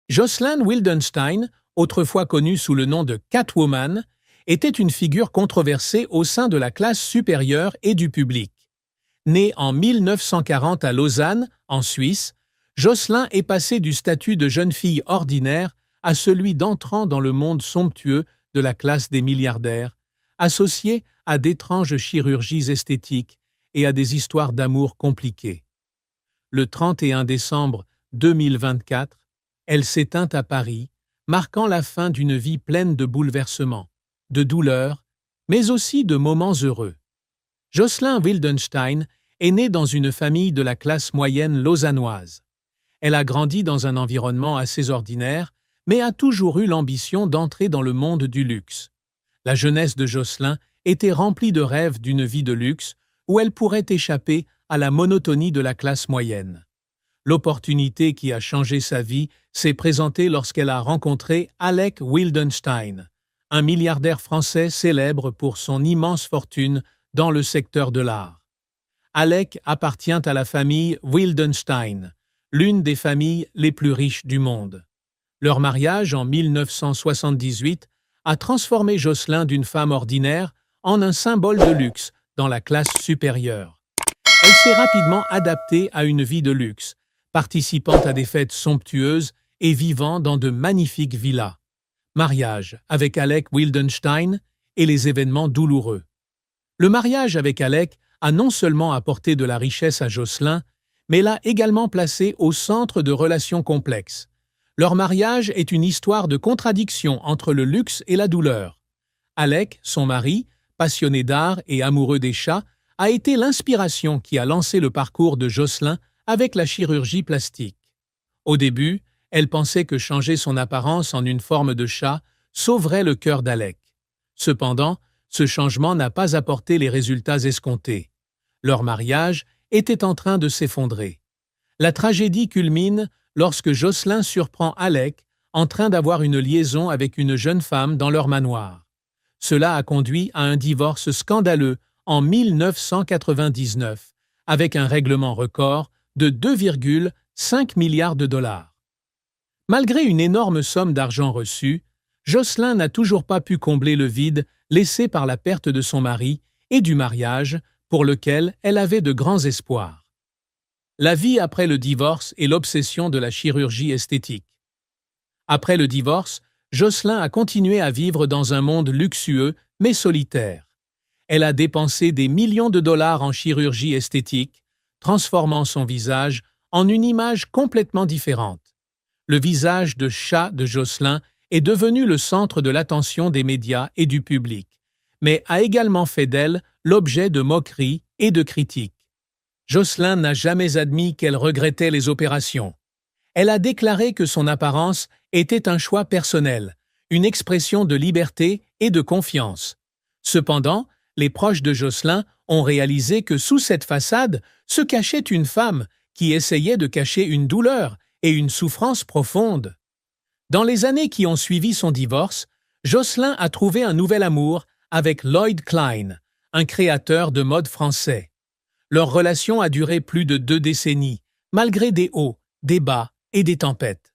Jocelyn Wildenstein, autrefois connue sous le nom de Catwoman, était une figure controversée au sein de la classe supérieure et du public. Née en 1940 à Lausanne, en Suisse, Jocelyn est passée du statut de jeune fille ordinaire à celui d'entrant dans le monde somptueux de la classe des milliardaires, associée à d'étranges chirurgies esthétiques et à des histoires d'amour compliquées. Le 31 décembre 2024, elle s'éteint à Paris, marquant la fin d'une vie pleine de bouleversements, de douleurs, mais aussi de moments heureux. Jocelyn Wildenstein est née dans une famille de la classe moyenne lausannoise. Elle a grandi dans un environnement assez ordinaire, mais a toujours eu l'ambition d'entrer dans le monde du luxe. La jeunesse de Jocelyn était remplie de rêves d'une vie de luxe où elle pourrait échapper à la monotonie de la classe moyenne. L'opportunité qui a changé sa vie s'est présentée lorsqu'elle a rencontré Alec Wildenstein, un milliardaire français célèbre pour son immense fortune dans le secteur de l'art. Alec appartient à la famille Wildenstein, l'une des familles les plus riches du monde. Leur mariage en 1978 a transformé Jocelyn d'une femme ordinaire en un symbole de luxe dans la classe supérieure. Elle s'est rapidement adaptée à une vie de luxe, participant à des fêtes somptueuses et vivant dans de magnifiques villas. Mariage avec Alec Wildenstein et les événements douloureux. Le mariage avec Alec a non seulement apporté de la richesse à Jocelyn, mais l'a également placé au centre de relations complexes. Leur mariage est une histoire de contradiction entre le luxe et la douleur. Alec, son mari, passionné d'art et amoureux des chats, a été l'inspiration qui a lancé le parcours de Jocelyn avec la chirurgie plastique. Au début, elle pensait que changer son apparence en une forme de chat sauverait le cœur d'Alec. Cependant, ce changement n'a pas apporté les résultats escomptés. Leur mariage était en train de s'effondrer. La tragédie culmine lorsque Jocelyn surprend Alec en train d'avoir une liaison avec une jeune femme dans leur manoir. Cela a conduit à un divorce scandaleux en 1999, avec un règlement record de 2,5 milliards de dollars. Malgré une énorme somme d'argent reçue, Jocelyn n'a toujours pas pu combler le vide laissé par la perte de son mari et du mariage pour lequel elle avait de grands espoirs. La vie après le divorce et l'obsession de la chirurgie esthétique. Après le divorce, Jocelyn a continué à vivre dans un monde luxueux mais solitaire. Elle a dépensé des millions de dollars en chirurgie esthétique, transformant son visage en une image complètement différente. Le visage de chat de Jocelyn est devenu le centre de l'attention des médias et du public, mais a également fait d'elle l'objet de moqueries et de critiques. Jocelyn n'a jamais admis qu'elle regrettait les opérations. Elle a déclaré que son apparence était un choix personnel, une expression de liberté et de confiance. Cependant, les proches de Jocelyn ont réalisé que sous cette façade se cachait une femme qui essayait de cacher une douleur et une souffrance profonde. Dans les années qui ont suivi son divorce, Jocelyn a trouvé un nouvel amour avec Lloyd Klein, un créateur de mode français. Leur relation a duré plus de 2 décennies, malgré des hauts, des bas et des tempêtes.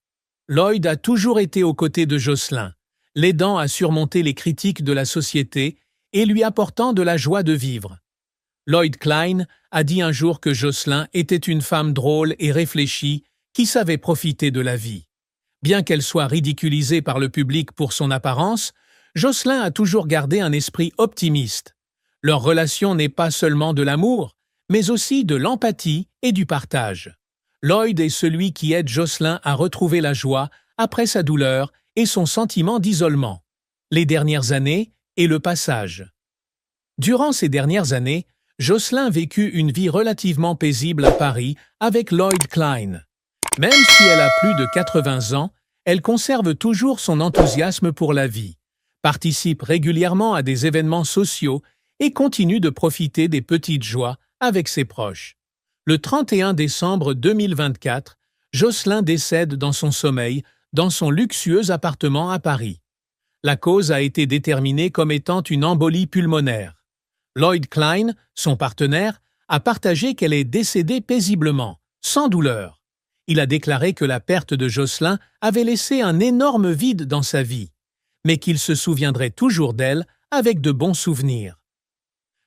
Lloyd a toujours été aux côtés de Jocelyn, l'aidant à surmonter les critiques de la société et lui apportant de la joie de vivre. Lloyd Klein a dit un jour que Jocelyn était une femme drôle et réfléchie qui savait profiter de la vie. Bien qu'elle soit ridiculisée par le public pour son apparence, Jocelyn a toujours gardé un esprit optimiste. Leur relation n'est pas seulement de l'amour, mais aussi de l'empathie et du partage. Lloyd est celui qui aide Jocelyn à retrouver la joie après sa douleur et son sentiment d'isolement. Les dernières années et le passage. Durant ces dernières années, Jocelyn vécut une vie relativement paisible à Paris avec Lloyd Klein. Même si elle a plus de 80 ans, elle conserve toujours son enthousiasme pour la vie, participe régulièrement à des événements sociaux et continue de profiter des petites joies avec ses proches. Le 31 décembre 2024, Jocelyn décède dans son sommeil dans son luxueux appartement à Paris. La cause a été déterminée comme étant une embolie pulmonaire. Lloyd Klein, son partenaire, a partagé qu'elle est décédée paisiblement, sans douleur. Il a déclaré que la perte de Jocelyn avait laissé un énorme vide dans sa vie, mais qu'il se souviendrait toujours d'elle avec de bons souvenirs.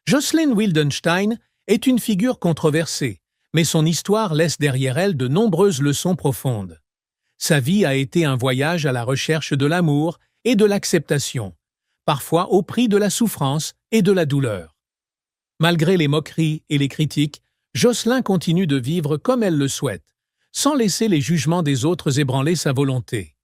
Jocelyn Wildenstein est une figure controversée, mais son histoire laisse derrière elle de nombreuses leçons profondes. Sa vie a été un voyage à la recherche de l'amour et de l'acceptation, parfois au prix de la souffrance et de la douleur. Malgré les moqueries et les critiques, Jocelyn continue de vivre comme elle le souhaite, sans laisser les jugements des autres ébranler sa volonté.